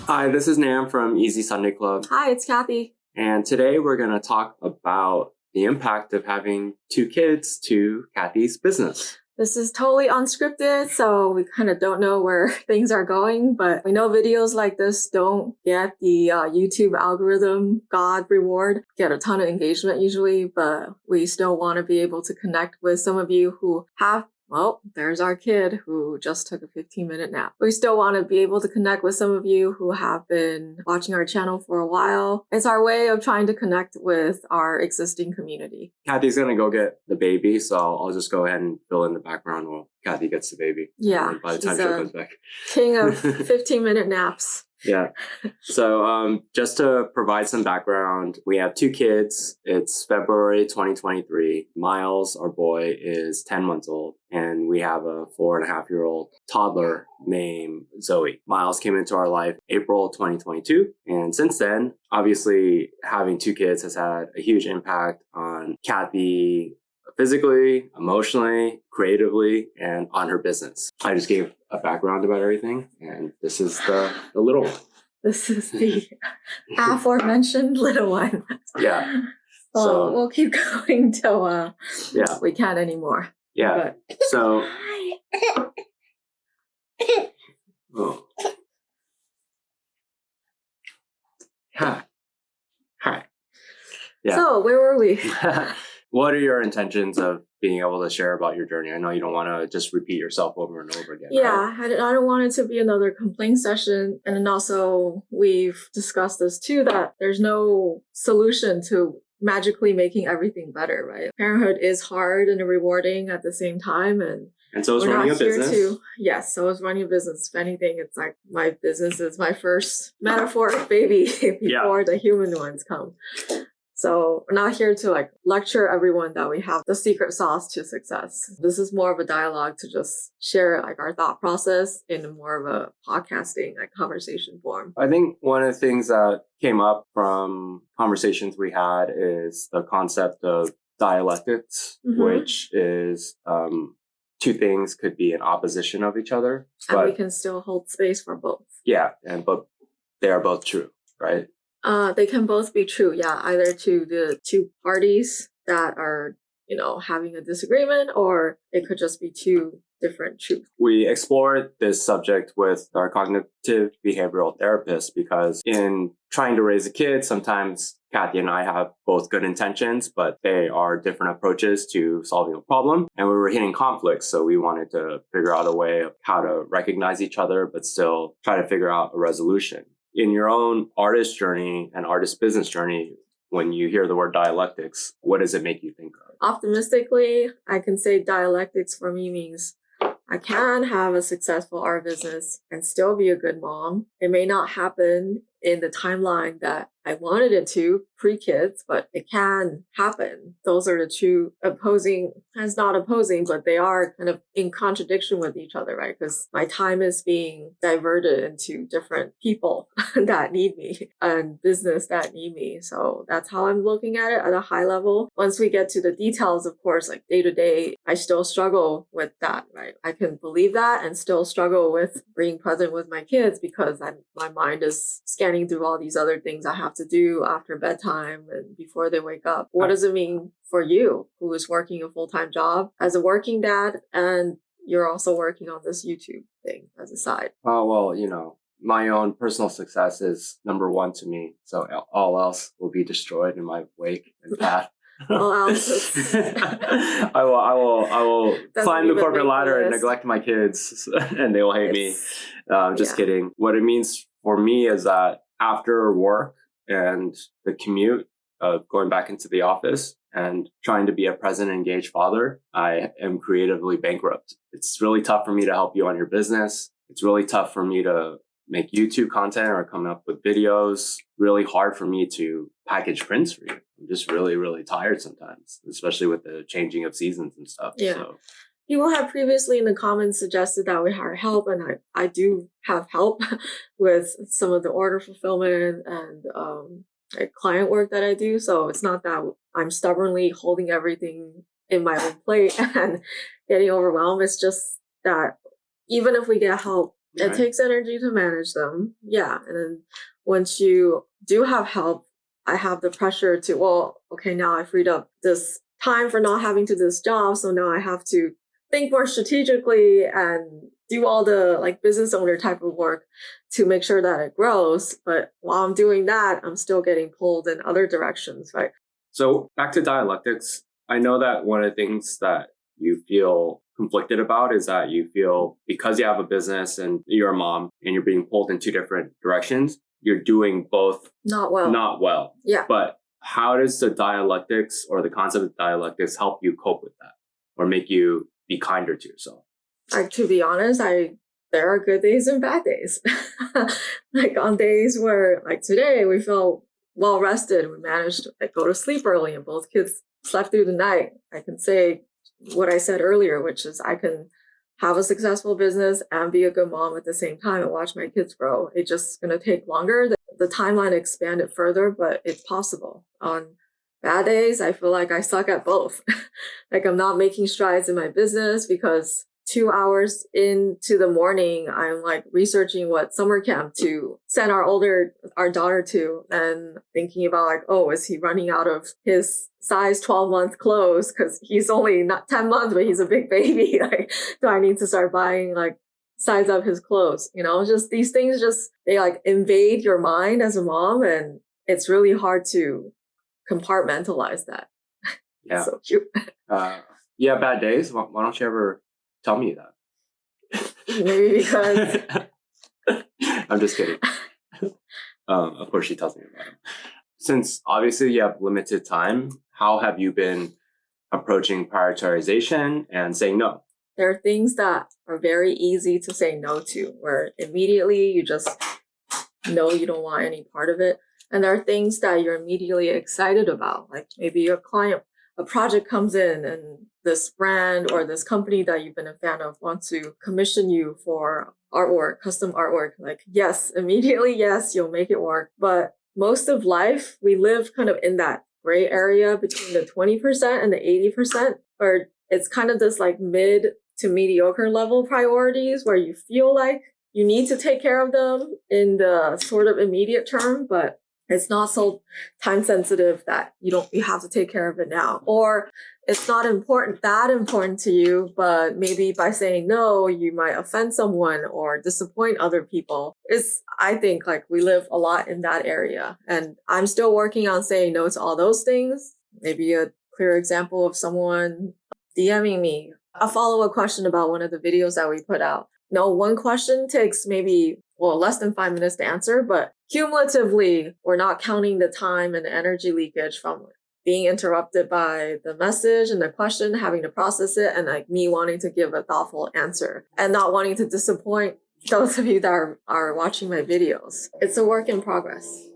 Hi, this is Nam from Easy Sunday Club. Hi, it's Cathy. And today we're going to talk about the impact of having 2 kids to Cathy's business. This is totally unscripted, so we kind of don't know where things are going, but we know videos like this don't get the YouTube algorithm God reward, get a ton of engagement usually, but we still want to be able to connect with some of you who have there's our kid who just took a 15-minute nap. We still want to be able to connect with some of you who have been watching our channel for a while. It's our way of trying to connect with our existing community. Cathy's going to go get the baby, so I'll just go ahead and fill in the background while Cathy gets the baby. Yeah, by the time she comes back. King of 15-minute naps. Yeah. So just to provide some background, we have 2 kids. It's February 2023. Miles, our boy, is 10 months old. And we have a 4.5-year-old toddler named Zoe. Miles came into our life April 2022. And since then, obviously, having 2 kids has had a huge impact on Cathy, physically, emotionally, creatively, and on her business. I just gave a background about everything, and this is the little one. This is the aforementioned little one. Yeah. So we'll keep going till we can't anymore. Yeah. But. So. Oh. Hi. Yeah. So where were we? What are your intentions of being able to share about your journey? I know you don't want to just repeat yourself over and over again. Yeah, right? I don't want it to be another complaint session. And then also we've discussed this too, that there's no solution to magically making everything better, right? Parenthood is hard and rewarding at the same time. And so is running a business. Yes, so is running a business. If anything, it's like my business is my first metaphoric baby before the human ones come. So we're not here to lecture everyone that we have the secret sauce to success. This is more of a dialogue to just share our thought process in more of a podcasting conversation form. I think one of the things that came up from conversations we had is the concept of dialectics, which is 2 things could be in opposition of each other. And we can still hold space for both. Yeah, but they are both true, right? They can both be true, yeah, either to the 2 parties that are, having a disagreement, or it could just be 2 different truths. We explored this subject with our cognitive behavioral therapist because in trying to raise a kid, sometimes Cathy and I have both good intentions, but they are different approaches to solving a problem. And we were hitting conflicts. So we wanted to figure out a way of how to recognize each other, but still try to figure out a resolution. In your own artist journey and artist business journey, when you hear the word dialectics, what does it make you think of? Optimistically, I can say dialectics for me means I can have a successful art business and still be a good mom. It may not happen in the timeline that I wanted it to pre-kids, but it can happen. Those are the 2 opposing, as not opposing, but they are kind of in contradiction with each other, right? Because my time is being diverted into different people that need me and business that need me. So that's how I'm looking at it at a high level. Once we get to the details, of course, day to day, I still struggle with that, right? I can believe that and still struggle with being present with my kids because my mind is scanning through all these other things I have to do after bedtime and before they wake up. What does it mean for you who is working a full-time job as a working dad and you're also working on this YouTube thing as a side? Oh, well, my own personal success is number 1 to me. So all else will be destroyed in my wake and path. All else. I will climb the corporate ladder and neglect my kids and they will hate me. Just kidding. What it means for me is that after work and the commute of going back into the office and trying to be a present, engaged father, I am creatively bankrupt. It's really tough for me to help you on your business. It's really tough for me to make YouTube content or come up with videos. Really hard for me to package prints for you. I'm just really, really tired sometimes, especially with the changing of seasons and stuff. Yeah. So. People have previously in the comments suggested that we hire help, and I do have help with some of the order fulfillment and client work that I do. So it's not that I'm stubbornly holding everything in my own plate and getting overwhelmed. It's just that even if we get help, It takes energy to manage them. Yeah. And then once you do have help, I have the pressure to, well, okay, now I freed up this time for not having to do this job. So now I have to think more strategically and do all the like business owner type of work to make sure that it grows. But while I'm doing that, I'm still getting pulled in other directions, right? So back to dialectics, I know that one of the things that you feel conflicted about is that you feel because you have a business and you're a mom and you're being pulled in two different directions, you're doing both not well. Yeah. But how does the dialectics or the concept of dialectics help you cope with that or make you be kinder to yourself? Like, to be honest, there are good days and bad days. Like on days where, like today, we felt well rested. We managed to go to sleep early and both kids slept through the night. I can say what I said earlier, which is I can have a successful business and be a good mom at the same time and watch my kids grow. It's just going to take longer. The timeline expanded further, but it's possible. On bad days, I feel like I suck at both. Like I'm not making strides in my business because 2 hours into the morning, I'm like researching what summer camp to send our daughter to and thinking about like, oh, is he running out of his size 12-month clothes? Cause he's only not 10 months, but he's a big baby. Like, do I need to start buying like size up his clothes? You know, just these things they like invade your mind as a mom and it's really hard to compartmentalize that. Yeah. So cute. Yeah, bad days. Why don't you ever tell me that? Maybe because I'm just kidding. Of course, she tells me about it. Since obviously you have limited time, how have you been approaching prioritization and saying no? There are things that are very easy to say no to, where immediately you just know you don't want any part of it. And there are things that you're immediately excited about, like maybe a project comes in and this brand or this company that you've been a fan of wants to commission you for artwork, custom artwork. Like, yes, immediately, yes, you'll make it work. But most of life, we live kind of in that gray area between the 20% and the 80%, or it's kind of this like mid to mediocre level priorities where you feel like you need to take care of them in the sort of immediate term, but it's not so time sensitive that you have to take care of it now. Or it's not that important to you, but maybe by saying no, you might offend someone or disappoint other people. I think like we live a lot in that area. And I'm still working on saying no to all those things. Maybe a clear example of someone DMing me a follow-up question about one of the videos that we put out. No, one question takes maybe less than 5 minutes to answer, but cumulatively, we're not counting the time and energy leakage from being interrupted by the message and the question, having to process it, and like me wanting to give a thoughtful answer and not wanting to disappoint those of you that are watching my videos. It's a work in progress.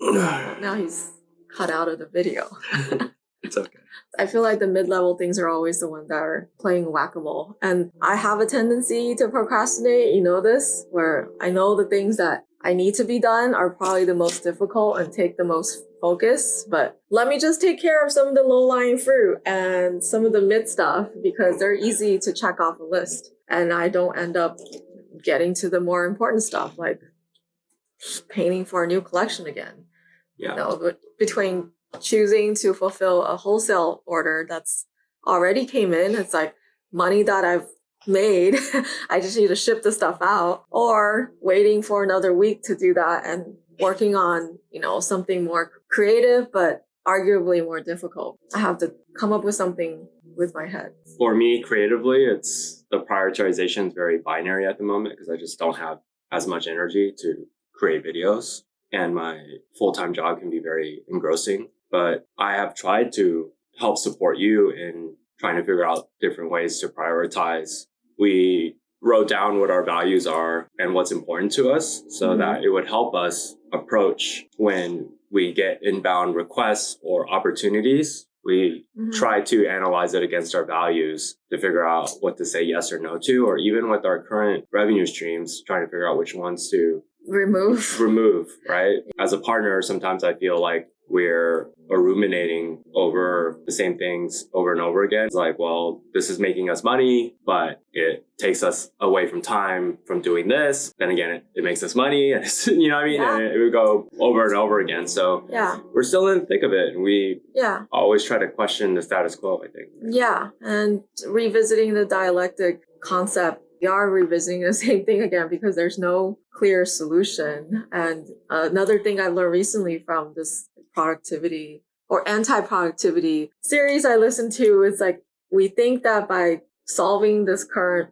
Now he's cut out of the video. It's okay. I feel like the mid-level things are always the ones that are playing whack-a-mole. And I have a tendency to procrastinate, you know this, where I know the things that I need to be done are probably the most difficult and take the most focus. But let me just take care of some of the low-lying fruit and some of the mid stuff because they're easy to check off a list. And I don't end up getting to the more important stuff, like painting for a new collection again. Yeah. You know, between choosing to fulfill a wholesale order that's already came in, it's like money that I've made. I just need to ship the stuff out, or waiting for another week to do that and working on, something more creative, but arguably more difficult. I have to come up with something with my head. For me, creatively, it's the prioritization is very binary at the moment because I just don't have as much energy to create videos. And my full-time job can be very engrossing. But I have tried to help support you in trying to figure out different ways to prioritize. We wrote down what our values are and what's important to us so that it would help us approach when we get inbound requests or opportunities. We try to analyze it against our values to figure out what to say yes or no to, or even with our current revenue streams, trying to figure out which ones to remove, right? As a partner, sometimes I feel like we're ruminating over the same things over and over again. It's like, well, this is making us money, but it takes us away from time from doing this. Then again, it makes us money. And you know what I mean? And it would go over and over again. So we're still in the thick of it. And we always try to question the status quo, I think. Yeah. And revisiting the dialectic concept, we are revisiting the same thing again because there's no clear solution. And another thing I learned recently from this productivity or anti-productivity series I listened to is like, we think that by solving this current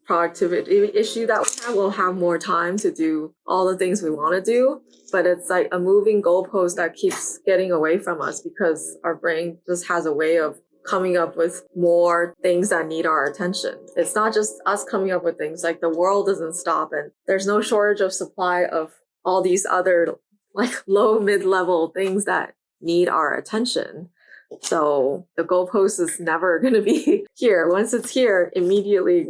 productivity issue that we have, we'll have more time to do all the things we want to do. But it's like a moving goalpost that keeps getting away from us because our brain just has a way of coming up with more things that need our attention. It's not just us coming up with things, like the world doesn't stop and there's no shortage of supply of all these other like low mid-level things that need our attention. So the goalpost is never going to be here. Once it's here, immediately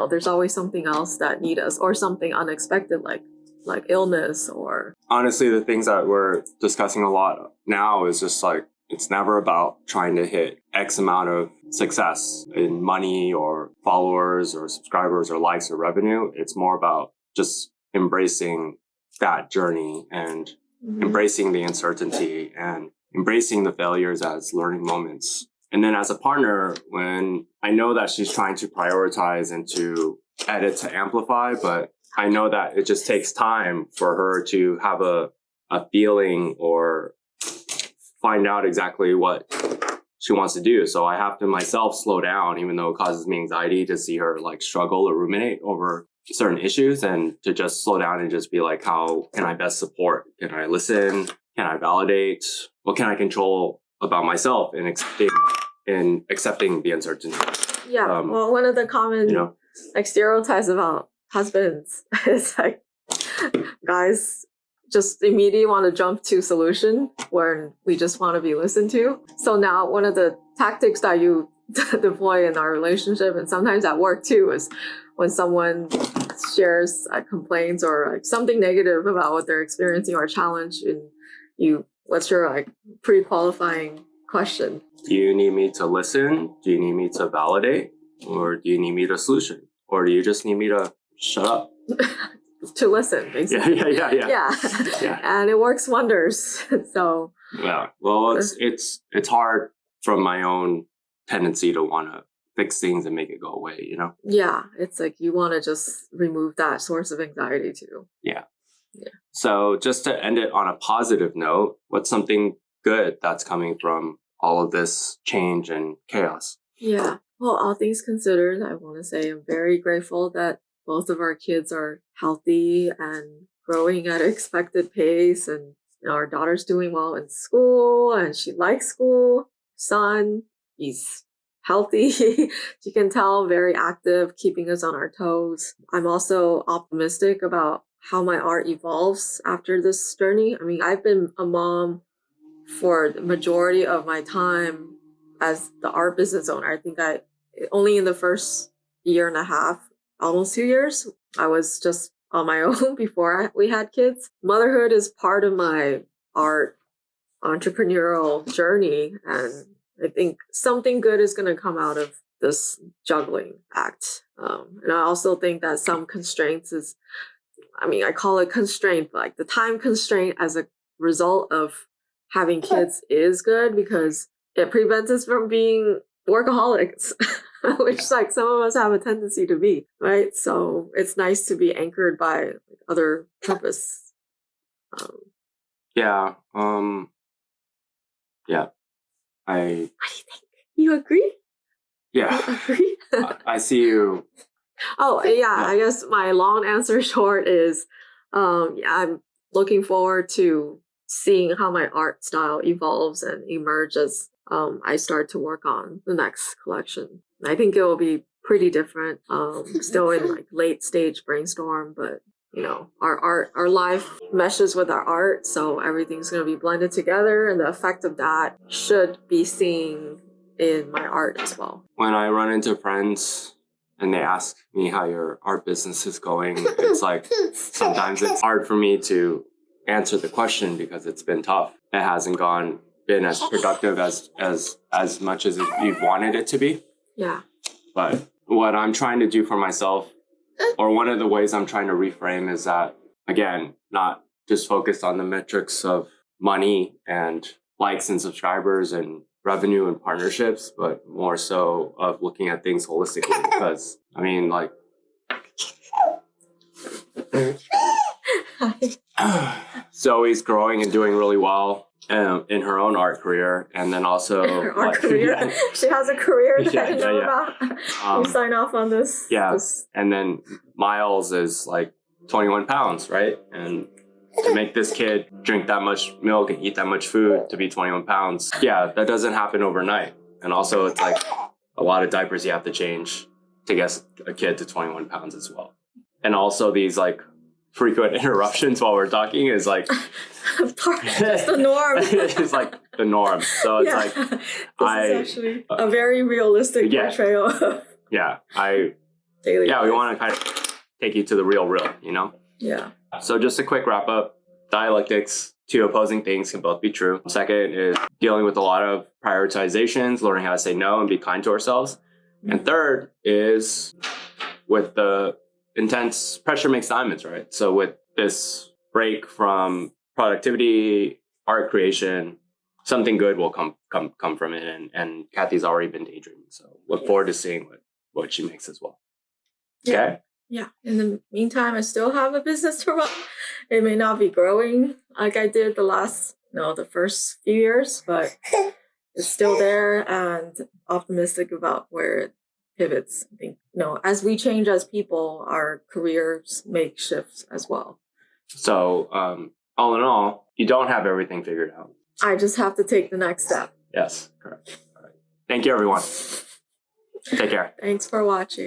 there's always something else that need us or something unexpected like illness or... Honestly, the things that we're discussing a lot now is just like, it's never about trying to hit X amount of success in money or followers or subscribers or likes or revenue. It's more about just embracing that journey and embracing the uncertainty and embracing the failures as learning moments. And then as a partner, when I know that she's trying to prioritize and to edit to amplify, but I know that it just takes time for her to have a feeling or find out exactly what she wants to do. So I have to myself slow down, even though it causes me anxiety to see her like struggle or ruminate over certain issues, and to just slow down and just be like, how can I best support? Can I listen? Can I validate? What can I control about myself in accepting the uncertainty? Yeah. Well, one of the common stereotypes about husbands is like guys just immediately want to jump to solution when we just want to be listened to. So now one of the tactics that you deploy in our relationship and sometimes at work too is when someone shares complaints or like something negative about what they're experiencing or a challenge, and what's your like pre-qualifying question? Do you need me to listen? Do you need me to validate? Or do you need me to solution? Or do you just need me to shut up? To listen, basically. Yeah. And it works wonders. So well, it's hard from my own tendency to want to fix things and make it go away, Yeah, it's like you want to just remove that source of anxiety too. Yeah. So just to end it on a positive note, what's something good that's coming from all of this change and chaos? Yeah. Well, all things considered, I want to say I'm very grateful that both of our kids are healthy and growing at an expected pace. And our daughter's doing well in school and she likes school. Son, he's healthy. You can tell, very active, keeping us on our toes. I'm also optimistic about how my art evolves after this journey. I mean, I've been a mom for the majority of my time as the art business owner. I think only in the first year and a half, almost 2 years, I was just on my own before we had kids. Motherhood is part of my art entrepreneurial journey, and I think something good is going to come out of this juggling act. And I also think that some constraints I call it constraint, but like the time constraint as a result of having kids is good because it prevents us from being workaholics, which like some of us have a tendency to be, right? So it's nice to be anchored by other purpose. Yeah. What do you think? You agree? Yeah. You agree? I see you. Oh, yeah. I guess my long answer short is, I'm looking forward to seeing how my art style evolves and emerge as I start to work on the next collection. I think it will be pretty different. Still in like late stage brainstorm, but our life meshes with our art, so everything's going to be blended together, and the effect of that should be seen in my art as well. When I run into friends and they ask me how your art business is going, it's like sometimes it's hard for me to answer the question because it's been tough. It hasn't been as productive as much as you've wanted it to be. Yeah. But what I'm trying to do for myself, or one of the ways I'm trying to reframe, is that, again, not just focused on the metrics of money and likes and subscribers and revenue and partnerships, but more so of looking at things holistically. Because, I mean, like, Zoe's growing and doing really well in her own art career, and then also her art career. Yeah. She has a career that I know about. You sign off on this. Yeah, and then Miles is like 21 pounds, right? And to make this kid drink that much milk and eat that much food to be 21 pounds, yeah, that doesn't happen overnight. And also, it's like a lot of diapers you have to change to get a kid to 21 pounds as well. And also these like frequent interruptions while we're talking is like just the norm. It's like the norm. So it's like this is actually a very realistic portrayal of daily life. We want to kind of take you to the real, you know? Yeah. So just a quick wrap up. Dialectics, two opposing things can both be true. Second is dealing with a lot of prioritizations, learning how to say no and be kind to ourselves. Mm-hmm. And third is with the intense pressure makes diamonds, right? So with this break from productivity, art creation, something good will come from it. And Cathy's already been daydreaming. So look forward to seeing what she makes as well. Yeah. Okay? Yeah. In the meantime, I still have a business to run. It may not be growing like I did the first few years, but it's still there and optimistic about where it pivots. I think, as we change as people, our careers make shifts as well. So, all in all, you don't have everything figured out. I just have to take the next step. Yes, correct. All right. Thank you, everyone. Take care. Thanks for watching.